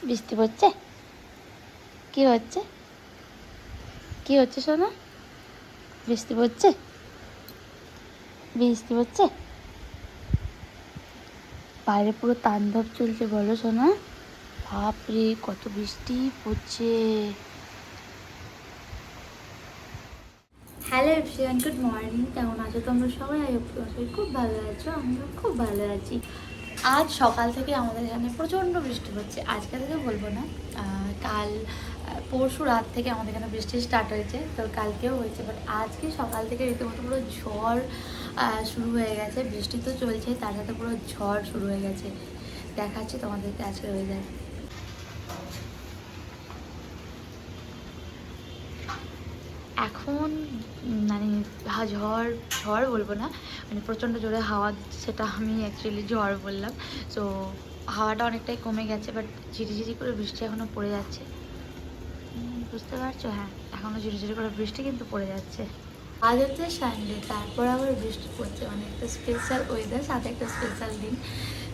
বৃষ্টি পড়ছে? কি হচ্ছে? কি হচ্ছে সোনা? বৃষ্টি পড়ছে? বৃষ্টি পড়ছে? বাইরে পুরো তাণ্ডব চলছে বলো সোনা। বাপরে কত বৃষ্টি পড়ছে। Hello everyone, good morning. কেমন আছো তোমরা সবাই? সবাই খুব ভালো আছো, আমিও খুব ভালো আছি। আজ সকাল থেকে আমাদের এখানে প্রচণ্ড বৃষ্টি হচ্ছে। আজকে থেকে বলবো না, কাল পরশু রাত থেকে আমাদের এখানে বৃষ্টি স্টার্ট হয়েছে, তো কালকেও হয়েছে। বাট আজকে সকাল থেকে রীতিমতো পুরো ঝড় শুরু হয়ে গেছে। বৃষ্টি তো চলছে, তার সাথে পুরো ঝড় শুরু হয়ে গেছে। দেখাচ্ছি তোমাদেরকে আজকে ওয়েদার। এখন মানে ঝড় ঝড় বলবো না, মানে প্রচণ্ড জোরে হাওয়া দিচ্ছে, সেটা আমি অ্যাকচুয়ালি ঝড় বললাম। সো হাওয়াটা অনেকটাই কমে গেছে, বাট ঝিরিঝিরি করে বৃষ্টি এখনও পড়ে যাচ্ছে। বুঝতে পারছো? হ্যাঁ, এখনও ঝিরিঝিরি করে বৃষ্টি কিন্তু পড়ে যাচ্ছে। আজ হচ্ছে সানডে, তারপর আবার বৃষ্টি পড়ছে, মানে একটা স্পেশাল ওয়েদার, সাথে একটা স্পেশাল দিন।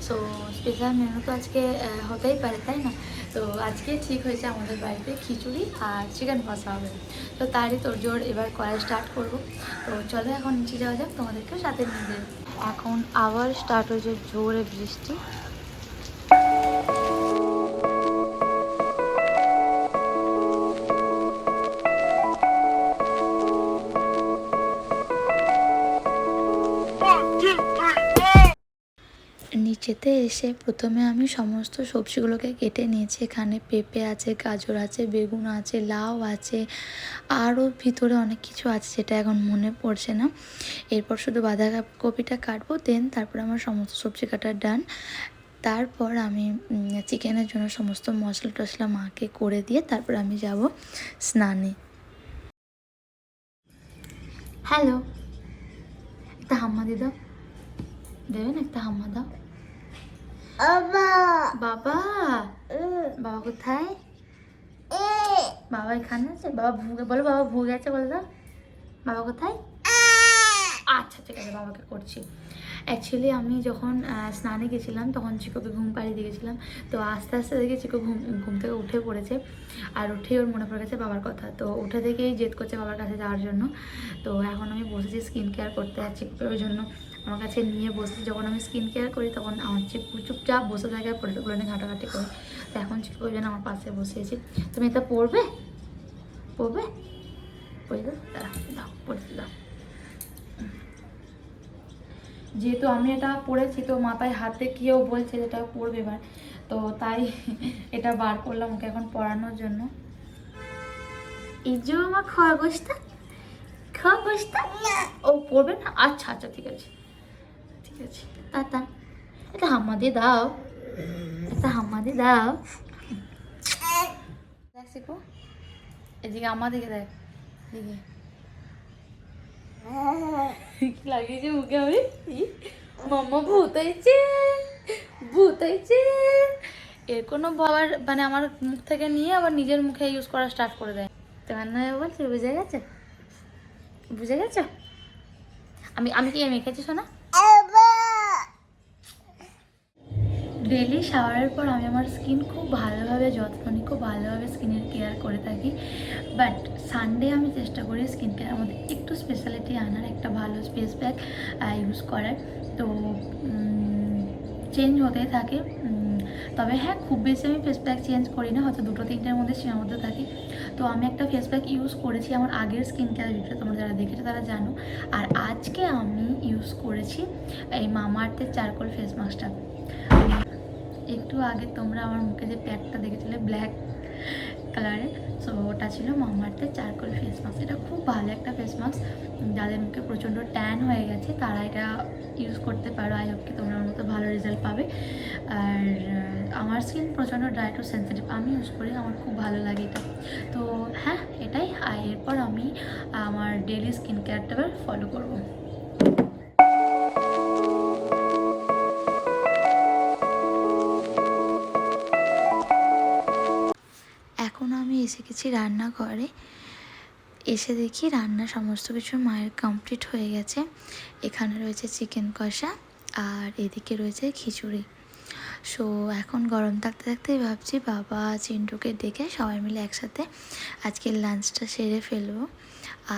সো স্পেশাল মেনু তো আজকে হতেই পারে, তাই না? তো আজকে ঠিক হয়েছে আমাদের বাড়িতে খিচুড়ি আর চিকেন কষা হবে। তো তারই তোড়জোড় এবার করা স্টার্ট করব। তো চলো এখন নিচে যাওয়া যাক, তোমাদেরকেও সাথে নিয়ে যাই। এখন আবার স্টার্ট হয়েছে জোরে বৃষ্টি। নিচেতে এসে প্রথমে আমি সমস্ত সবজিগুলোকে কেটে নিয়েছি। এখানে পেঁপে আছে, গাজর আছে, বেগুন আছে, লাউ আছে, আরও ভিতরে অনেক কিছু আছে যেটা এখন মনে পড়ছে না। এরপর শুধু বাঁধাকপিটা কাটবো, দেন তারপর আমার সমস্ত সবজি কাটার ডান। তারপর আমি চিকেনের জন্য সমস্ত মশলা টশলা মাকে করে দিয়ে তারপর আমি যাব স্নানে। হ্যালো, একটা হাম্মা দিয়ে দাও, দেবেন একটা হাম্মা দাও। বাবা বাবা বাবা কোথায়? বাবা এখানে আছে। বাবা ভুগে বলো, বাবা ভুগে আছে বলে দাও। বাবা কোথায়? আচ্ছা ঠিক আছে, বাবাকে করছি। অ্যাকচুয়ালি আমি যখন স্নানে গেছিলাম তখন চিকোকে ঘুম পাড়িয়ে দিয়ে গেছিলাম। তো আস্তে আস্তে দেখি চিকো ঘুম থেকে উঠে পড়েছে, আর উঠেই ওর মনে পড়ে গেছে বাবার কথা। তো উঠে থেকেই জেদ করছে বাবার কাছে যাওয়ার জন্য। তো এখন আমি বসেছি স্কিন কেয়ার করতে, আর চিকোকে ওই জন্য আমার কাছে নিয়ে বসেছি। যখন আমি স্কিন কেয়ার করি তখন আমার চিকু চুপচাপ বসে থাকে আর পোল্ট্রিগুলো নিয়ে ঘাটাঘাটি করে। তো এখন চিকু ওই জন্য আমার পাশে বসিয়েছি। তুমি এটা পড়বে? পড়বে? পড়ে দাও, দাঁড়া দাও, পড়তে দাও। যেহেতু আমি এটা পড়েছি, তো মাথায় হাতে কেউ বলছে যেটা পড়বে এবার, তো তাই এটা বার করলাম ওকে এখন পড়ানোর জন্য। এই যে আমার খরগোশটা, খরগোশটা ও পড়বে না? আচ্ছা আচ্ছা ঠিক আছে ঠিক আছে, টাটা। এটা হাম্মা দিয়ে দাও, একটা হাম্মা দিয়ে দাও। দেখ শিখো, এদিকে আমার দিকে দেখ, দিকে কি লাগিয়েছে মুখে আমি। মাম্মা ভূত হয়েছে, ভূত হয়েছে। এর কোনো বাবার মানে আমার মুখ থেকে নিয়ে আবার নিজের মুখে ইউজ করা স্টার্ট করে দেয়। তোমার নয় বলছি, বুঝে গেছে? বুঝে গেছো? আমি আমি কি মেখেছি শোনা? ডেলি শাওয়ারের পর আমি আমার স্কিন খুব ভালোভাবে যত্ন নিই, খুব ভালোভাবে স্কিনের কেয়ার করে থাকি। বাট সানডে আমি চেষ্টা করি স্কিন কেয়ারের মধ্যে একটু স্পেশালিটি আনার, একটা ভালো ফেস প্যাক ইউজ করার। তো চেঞ্জ হতেই থাকে। তবে হ্যাঁ, খুব বেশি আমি ফেস প্যাক চেঞ্জ করি না, হয়তো 2-3টার মধ্যে সীমাবদ্ধ থাকি। তো আমি একটা ফেস প্যাক ইউজ করেছি আমার আগের স্কিন কেয়ার ভিডিও, তোমরা যারা দেখেছো তারা জানো। আর আজকে আমি ইউজ করেছি এই মামাআর্থের চারকোল ফেস মাস্কটা। একটু আগে তোমরা আমার মুখে যে প্যাকটা দেখেছিলে ব্ল্যাক কালারের, সো ওটা ছিল মামাআর্থের চারকোল ফেস মাস্ক। এটা খুব ভালো একটা ফেস মাস্ক, যাদের মুখে প্রচণ্ড ট্যান হয়ে গেছে তারা এটা ইউজ করতে পারো। আই হোপ কি তোমরা ওর মতো ভালো রেজাল্ট পাবে। আর আমার স্কিন প্রচণ্ড ড্রাই টু সেন্সিটিভ, আমি ইউজ করি, আমার খুব ভালো লাগে এটা। তো হ্যাঁ এটাই। আর এরপর আমি আমার ডেলি স্কিন কেয়ারটা ফলো করবো। এখন আমি এসে গেছি রান্নাঘরে। এসে দেখি রান্না সমস্ত কিছু মায়ের কমপ্লিট হয়ে গেছে। এখানে রয়েছে চিকেন কষা আর এদিকে রয়েছে খিচুড়ি। সো এখন গরম থাকতে থাকতেই ভাবছি বাবা চিন্টুকে ডেকে সবাই মিলে একসাথে আজকের লাঞ্চটা সেরে ফেলবো।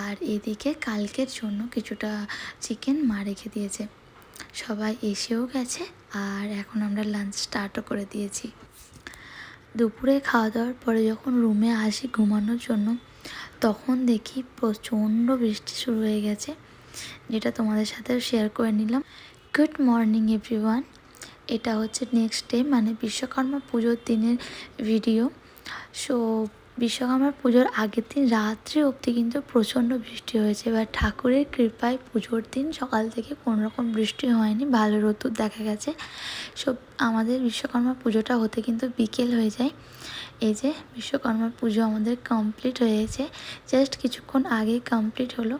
আর এদিকে কালকের জন্য কিছুটা চিকেন মা রেখে দিয়েছে, সবাই এসেও গেছে আর এখন আমরা লাঞ্চ স্টার্টও করে দিয়েছি। দুপুরে খাওয়া দাওয়ার পরে যখন রুমে আসি ঘুমানোর জন্য তখন দেখি প্রচণ্ড বৃষ্টি শুরু হয়ে গেছে, যেটা তোমাদের সাথেও শেয়ার করে নিলাম। গুড মর্নিং এভরিওয়ান, এটা হচ্ছে নেক্সট ডে মানে বিশ্বকর্মা পুজোর দিনের ভিডিও। সো বিশ্বকর্মা পুজোর আগের দিন রাত্রি অবধি কিন্তু প্রচণ্ড বৃষ্টি হয়েছে, এবার ঠাকুরের কৃপায় পুজোর দিন সকাল থেকে কোনো রকম বৃষ্টি হয়নি, ভালো রোদ্দুর দেখা গেছে। সো আমাদের বিশ্বকর্মা পুজোটা হতে কিন্তু বিকেল হয়ে যায়। এই যে বিশ্বকর্মা পুজো আমাদের কমপ্লিট হয়েছে, জাস্ট কিছুক্ষণ আগেই কমপ্লিট হলো।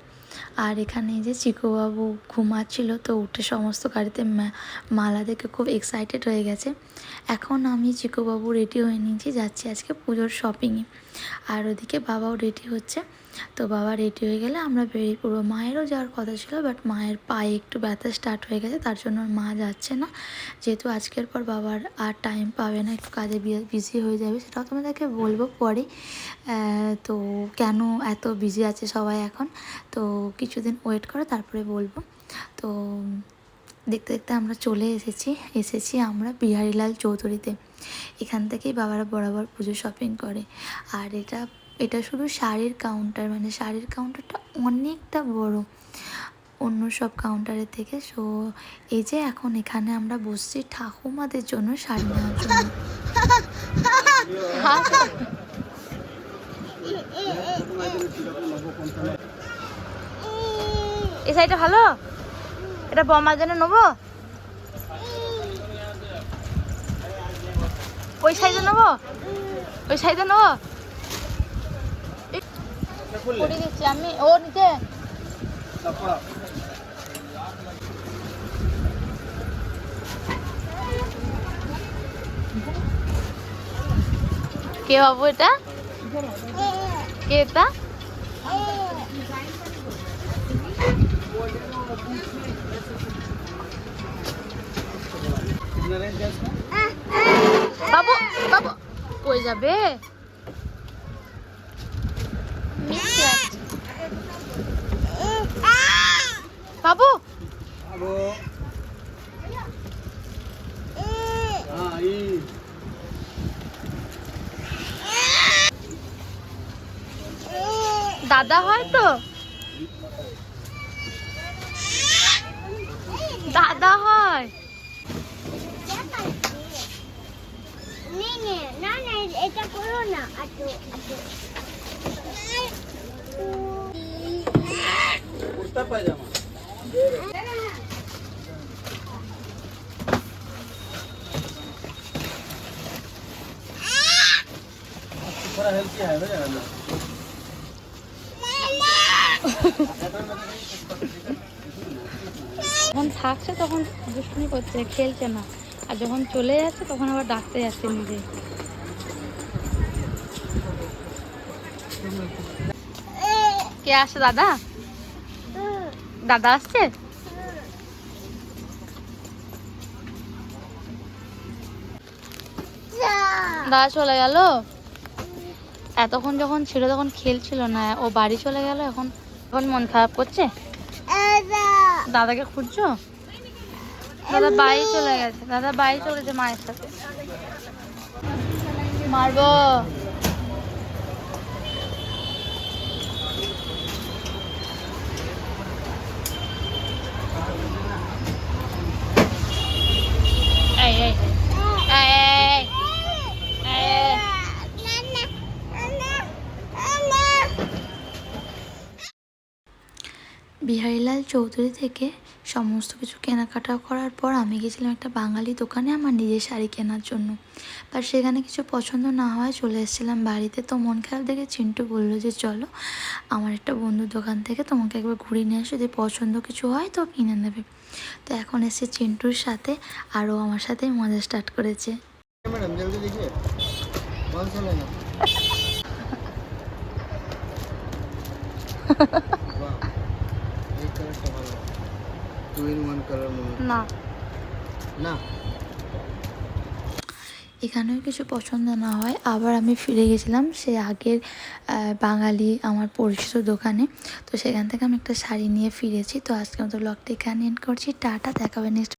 আর এখানে এই যে চিকুবাবু ঘুমাচ্ছিল, তো উঠে সমস্ত গাড়িতে মালা দেখে খুব এক্সাইটেড হয়ে গেছে। এখন আমি চিকুবাবু রেডি হয়ে নিয়েছি, যাচ্ছি আজকে পুজোর শপিংয়ে। আর ওদিকে বাবাও রেডি হচ্ছে, তো বাবা রেডি হয়ে গেলে আমরা বেরিয়ে পড়বো। মায়েরও যাওয়ার কথা ছিল, বাট মায়ের পায়ে একটু ব্যথা স্টার্ট হয়ে গেছে, তার জন্য মা যাচ্ছে না। যেহেতু আজকের পর বাবার আর টাইম পাবে না, একটু কাজে বিজি হয়ে যাবে, সেটাও তোমাদেরকে বলবো পরে। তো কেন এত বিজি আছে সবাই এখন, তো কিছুদিন ওয়েট করে তারপরে বলবো। তো দেখতে দেখতে আমরা চলে এসেছি আমরা বিহারীলাল চৌধুরীতে। এখান থেকেই বাবারা বরাবর পুজো শপিং করে। আর এটা শুধু শাড়ির কাউন্টার, মানে শাড়ির কাউন্টারটা অনেকটা বড় অন্য সব কাউন্টারের থেকে। সো এই যে এখন এখানে আমরা বসছি ঠাকুমাদের জন্য শাড়ি নেওয়ার জন্য। এই শাড়িটা ভালো, এটা বমার জন্য নেবো, ওই সাইজে নেবো, ওই সাইজে নেবো, পরিয়ে দিচ্ছি আমি। ও নিচে কে বাবু, এটা কে, এটা বাবু, বাবু কই যাবে? বাবু দাদা হয় তো, দাদা হয়। এটা করো না, কুর্তা পায়জামা थोड़ा हेल्थी है हो जाएगा ना। যখন থাকছে তখন দুষ্টুমি করছে, খেলছে না, আর যখন চলে যাচ্ছে তখন আবার ডাকতে যাচ্ছে নিজে। কে আসছে? দাদা, দাদা আসছে। দাদা চলে গেল, এতক্ষণ যখন ছিল তখন খেলছিল না, ও বাড়ি চলে গেল, এখন এখন মন খারাপ করছে। দাদাকে খুঁজছো? দাদা বাড়ি চলে গেছে, দাদা বাড়ি চলে গেছে মায়ের সাথে। মারবো। এই এই এই এই বিহারীলাল চৌধুরী থেকে সমস্ত কিছু কেনাকাটা করার পর আমি গেছিলাম একটা বাঙালি দোকানে আমার নিজের শাড়ি কেনার জন্য। বাট সেখানে কিছু পছন্দ না হয় চলে এসেছিলাম বাড়িতে। তো মন খারাপ দেখে চিন্টু বললো যে চলো আমার একটা বন্ধুর দোকান থেকে তোমাকে একবার ঘুরিয়ে নিয়ে আসো, যদি পছন্দ কিছু হয় তো কিনে নেবে। তো এখন এসে চিন্টুর সাথে, আরও আমার সাথে মজা স্টার্ট করেছে। मैडम जल्दी देखिए कौन सा लेना। वाह, एक कलर का वाला 2 in 1 कलर में না ना এখানেও কিছু পছন্দ না হয় আবার আমি ফিরে গেছিলাম সেই আগের বাঙালি আমার পরিচিত দোকানে। তো সেখান থেকে আমি একটা শাড়ি নিয়ে ফিরেছি। তো আজকে মতো ব্লগটা এখানে এন্ড করছি। টাটা, দেখা হবে নেক্সট